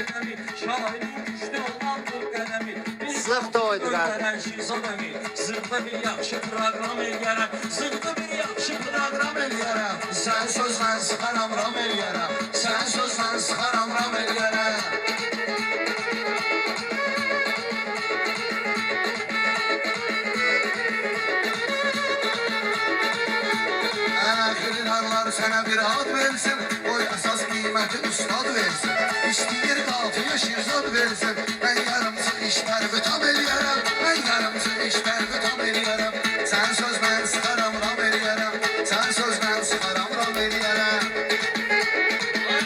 qədəmi, şairin güclü olan bu qədəmi. Zıx da oydu qardaş. Zıqda bir yaxşı proqram eləyərəm, zıqda bir yaxşı proqram eləyərəm. Sən sözlə sıxaram ram eləyərəm, sən sözlə sıxaram ram eləyərəm. Ələklilərlər sənə bir ad versin, qoy əsas qiyməti ustad versin. İstəyir qafiyə şirzad versin, mən yarımcı işlər bütam eləyərəm, mən yarımcı işlər bütam eləyərəm. Sən sözlə sıxaram ram eləyərəm, sən sözlə sıxaram ram eləyərəm.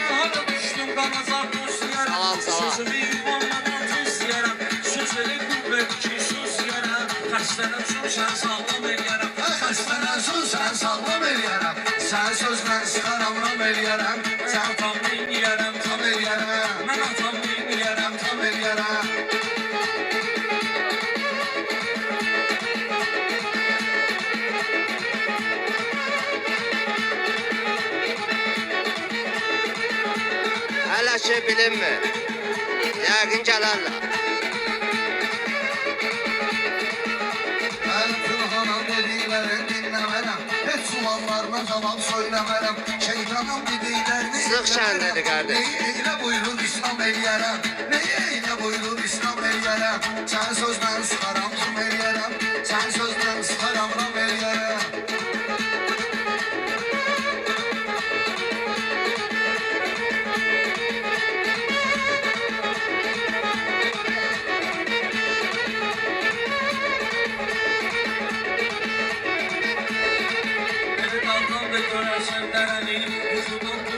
Hala düşdüm qanazaq dostlayərəm, sözümü yuvanmadan tüzləyərəm, sözəli qüvvət ki süzləyərəm, xəstənə üçün sən sağlam eləyərəm, xəstənə üçün sən sağlam eləyərəm. Sən sözlə sıxaram ram eləyərəm, sən tam eləyərəm, tam eləyərəm, mən atam eləyərəm, tam eləyərəm. Hələ ki bilinmir. Yəqin gələrlər. Mən Tülhanın dediklərini dinləmərəm, heç suallarına cavab söyləmərəm. Şeytanın dediklərini Zıx şəndidir qardaş. neyi eylə buyurur İslam eləyərəm, neyi eylə buyurur İslam eləyərəm. Sən sözlə sıxaram ram eləyərəm, sən sözlə sıxaram ram eləyərəm.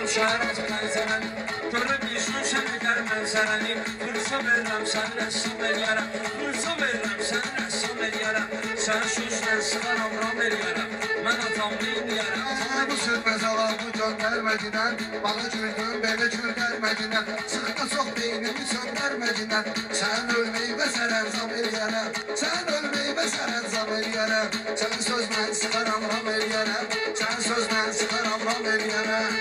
Şəhərət mənzərəni, görüb yüzün sən edər mənzərəni. Fırsa verirəm, sən rəssam eləyərəm, fırsa verirəm, sən rəssam eləyərəm. Sən sözlə sıxaram ram eləyərəm, mən atam eləyərəm. Bu sürməz alavı göndərmədindən, bana güldün, belə güldərmədindən. Sıxda çox beynimi söndərmədindən, sən ölməyi və sərəncam eləyərəm, sən ölməyi və sərəncam eləyərəm. Sən sözlə sıxaram ram eləyərəm, sən sözlə sıxaram ram eləyərəm.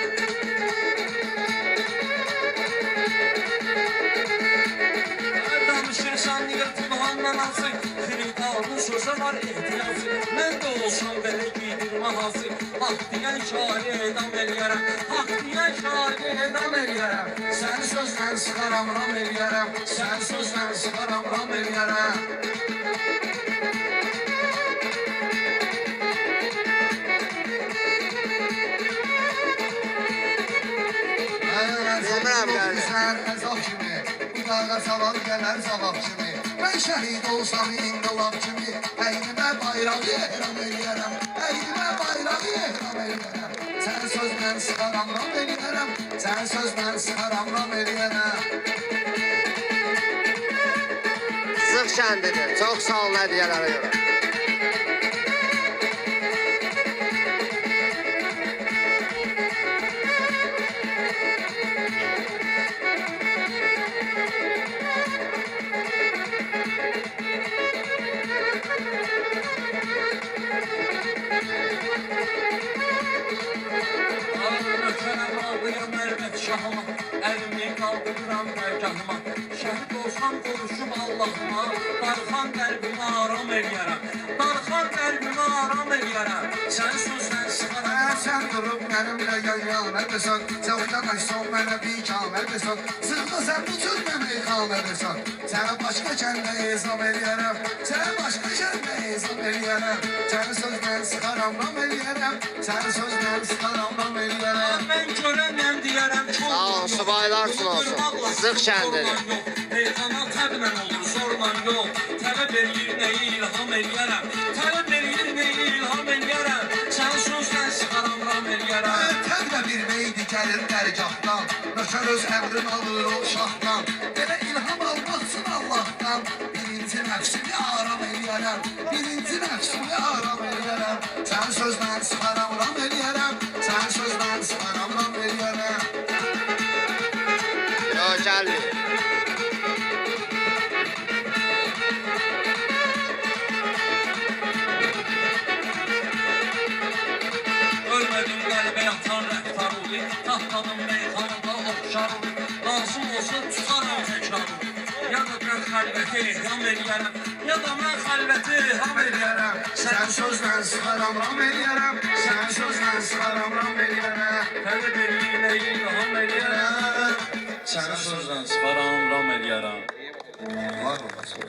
Danışırsan niyə Tülhandan alsın, Fridanın sözə var ehtiyacı. Mən də olsam belə giydirmə hazır, haqq deyən şairi edam eləyərəm, haqq deyən şairi edam eləyərəm. Sən sözlə sıxaram ram eləyərəm, sən sözlə sıxaram ram eləyərəm. Bilmirəm qardaş. Sən əzab kimi, bu dağa salan gələr zavab kimi. Mən şəhid olsam inqilab kimi, əynimə bayrağı ehram eləyərəm, əynimə bayrağı ehram eləyərəm. Sən sözlə sıxaram ram eləyərəm, sən sözlə sıxaram ram eləyərəm. Zıx şəndidir. Çox sağ olun hədiyyələrə görə. Şahıma, əlimi qaldırıram dərgahıma. Şəhid olsam qoruşum Allahıma, darxan qəlbimə aram eləyərəm, darxan qəlbimə aram eləyərəm. Sən sözlə sıxaram. Sən durub mənimlə yan-yana desən, Cəvdan açsan mənə bir kamə desən, Sıxda sən bu cür mənə iqamə desən. Sənə başqa kəndə ezam eləyərəm, sənə başqa kəndə ezam eləyərəm. Səni sözlə sıxaram ram eləyərəm, səni sözlə sıxaram ram eləyərəm. Mən görənəm deyərəm. Sağ olun, subaylarsın olsun. Zıx şəndidir. Heyxana təblə olur, zorla yox. Tələb eləyir, nəyi ilham eləyərəm. Tələb eləyir, nəyi ilham eləyərəm. Sən sözlə sıxaram ram eləyərəm. Təblə bir meydi gəlir dərgahdan, nökər öz əmrin alır o şahdan. Belə ilham almaqsın Allahdan, birinci nəfsini aram eləyərəm, birinci nəfsini aram eləyərəm. Sən sözlə sıxaram ram eləyərəm, sən sözlə sıxaram ram eləyərəm. Yox, gəlmir. Ölmədim qəlbə yatan rəhtar olur, taxtadım meyxanada oxşar olur. Lazım olsa tutarım xəlvəti ram eləyərəm. Ya da mən xəlvəti ham eləyərəm. Sən sözlə sıxaram ram eləyərəm. Sən sözlə sıxaram ram eləyərəm. Hələ belliyle ilham eləyərəm. Sən Sözlə sıxaram ram eləyərəm. Var olasın.